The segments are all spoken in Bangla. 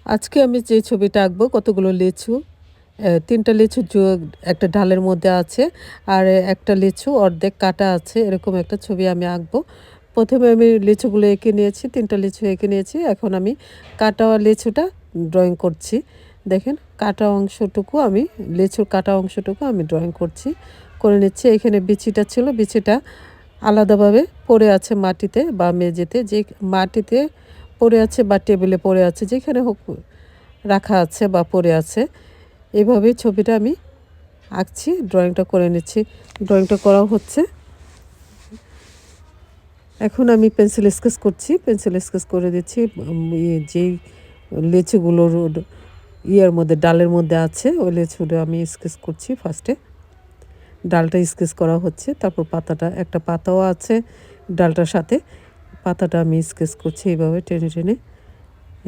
আজকে আমি যে ছবিটা আঁকবো কতগুলো লিচু, ৩টা লিচু একটা ডালের মধ্যে আছে, আর একটা লিচু অর্ধেক কাটা আছে, এরকম একটা ছবি আমি আঁকবো। প্রথমে আমি লিচুগুলো এঁকে নিয়েছি, ৩টা লিচু এঁকে নিয়েছি। এখন আমি কাটা লিচুটা ড্রয়িং করছি। দেখেন কাটা অংশটুকু আমি লিচুর কাটা অংশটুকু আমি ড্রয়িং করে নিচ্ছি। এখানে বিচিটা ছিল, বিচিটা আলাদাভাবে পড়ে আছে মাটিতে বা মেঝেতে, যে মাটিতে পড়ে আছে বা টেবিলে পড়ে আছে, যেখানে হোক রাখা আছে বা পড়ে আছে। এভাবেই ছবিটা আমি আঁকছি, ড্রয়িংটা করে নিচ্ছি। ড্রয়িংটা করা হচ্ছে। এখন আমি পেন্সিল স্কেচ করছি, পেন্সিল স্কেচ করে দিচ্ছি। যেই লিচুগুলোর ইয়ের মধ্যে ডালের মধ্যে আছে ওই লিচুটা আমি স্কেচ করছি। ফার্স্টে ডালটা স্কেচ করা হচ্ছে, তারপর পাতাটা, একটা পাতাও আছে ডালটার সাথে। পাতাটা আমি স্কেচ করছি এইভাবে টেনে টেনে।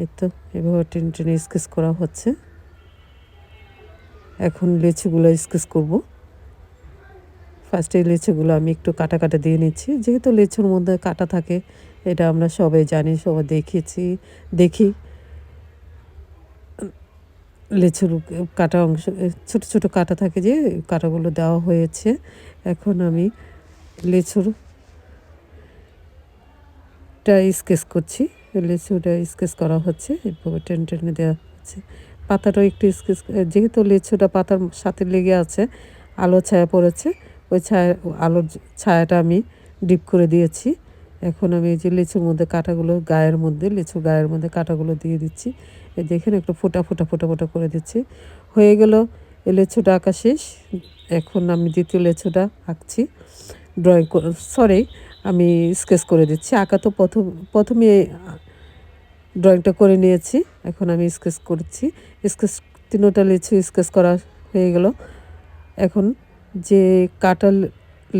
এই তো এভাবে টেনে টেনে স্কেচ করা হচ্ছে। এখন লিচুগুলো স্কেচ করব। ফার্স্টে লিচুগুলো আমি একটু কাটা কাটা দিয়ে নিচ্ছি, যেহেতু লিচুর মধ্যে কাটা থাকে, এটা আমরা সবাই জানি, সবাই দেখি লিচুর কাটা অংশ, ছোট ছোট কাটা থাকে, যে কাটাগুলো দেওয়া হয়েছে। এখন আমি লিচুরটা স্কেচ করছি। লিচুটা স্কেচ করা হচ্ছে, এভাবে টেনে টেনে দেওয়া হচ্ছে। পাতাটাও একটু স্কেচ, যেহেতু লিচুটা পাতার সাথে লেগে আছে, আলো ছায়া পড়েছে, ওই আলোর ছায়াটা আমি ডিপ করে দিয়েছি। এখন আমি এই যে লিচুর মধ্যে কাঁটাগুলো লিচুর গায়ের মধ্যে কাঁটাগুলো দিয়ে দিচ্ছি। এই দেখেন একটু ফোঁটা ফোঁটা ফোঁটা ফোঁটা করে দিচ্ছি। হয়ে গেল এই লিচুটা আঁকা শেষ। এখন আমি দ্বিতীয় লিচুটা আঁকছি। সরি, আমি স্কেচ করে দিচ্ছি। আঁকা তো প্রথমে ড্রয়িংটা করে নিয়েছি, এখন আমি স্কেচ করছি। স্কেচ 3টা লিচু স্কেচ করা হয়ে গেল। এখন যে কাটা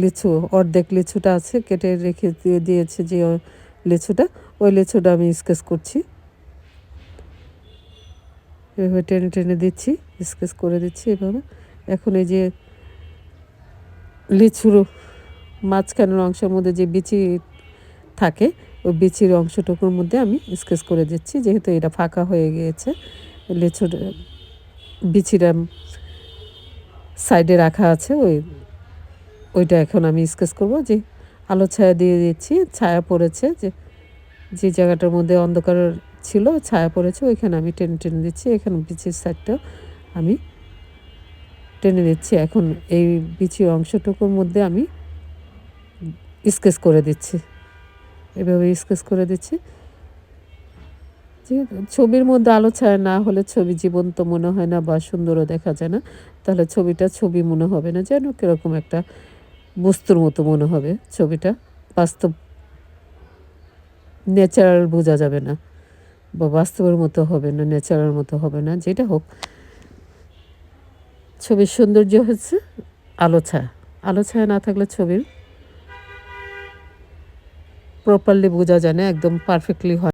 লিচু, অর্ধেক লিচুটা আছে কেটে রেখে দিয়েছে, যে লিচুটা, ওই লিচুটা আমি স্কেচ করছি। এভাবে টেনে টেনে দিচ্ছি, স্কেচ করে দিচ্ছি এভাবে। এখন এই যে লিচুর মাঝখানের অংশের মধ্যে যে বিচি থাকে, ওই বিচির অংশটুকুর মধ্যে আমি স্কেচ করে দিচ্ছি, যেহেতু এটা ফাঁকা হয়ে গিয়েছে। লিচুর বিচিটা সাইডে রাখা আছে, ওইটা এখন আমি স্কেচ করব। যে আলো ছায়া দিয়ে দিচ্ছি, ছায়া পড়েছে, যে জায়গাটার মধ্যে অন্ধকার ছিল, ছায়া পড়েছে, ওইখানে আমি টেনে টেনে দিচ্ছি। এখানে বিচির সাইডটাও আমি টেনে দিচ্ছি। এখন এই বিচির অংশটুকুর মধ্যে আমি স্কেচ করে দিচ্ছি, এভাবে স্কেচ করে দিচ্ছি। যে ছবির মধ্যে আলো ছায়া না হলে ছবি জীবন্ত মনে হয় না বা সুন্দরও দেখা যায় না। তাহলে ছবিটা ছবি মনে হবে না, যেন কীরকম একটা বস্তুর মতো মনে হবে। ছবিটা বাস্তব, ন্যাচারাল বোঝা যাবে না, বা বাস্তবের মতো হবে না, ন্যাচারাল মতো হবে না। যেটা হোক, ছবির সৌন্দর্য হচ্ছে আলো ছায়া না থাকলে ছবির প্রপারলি বোঝা যায় না, একদম পারফেক্টলি হয়।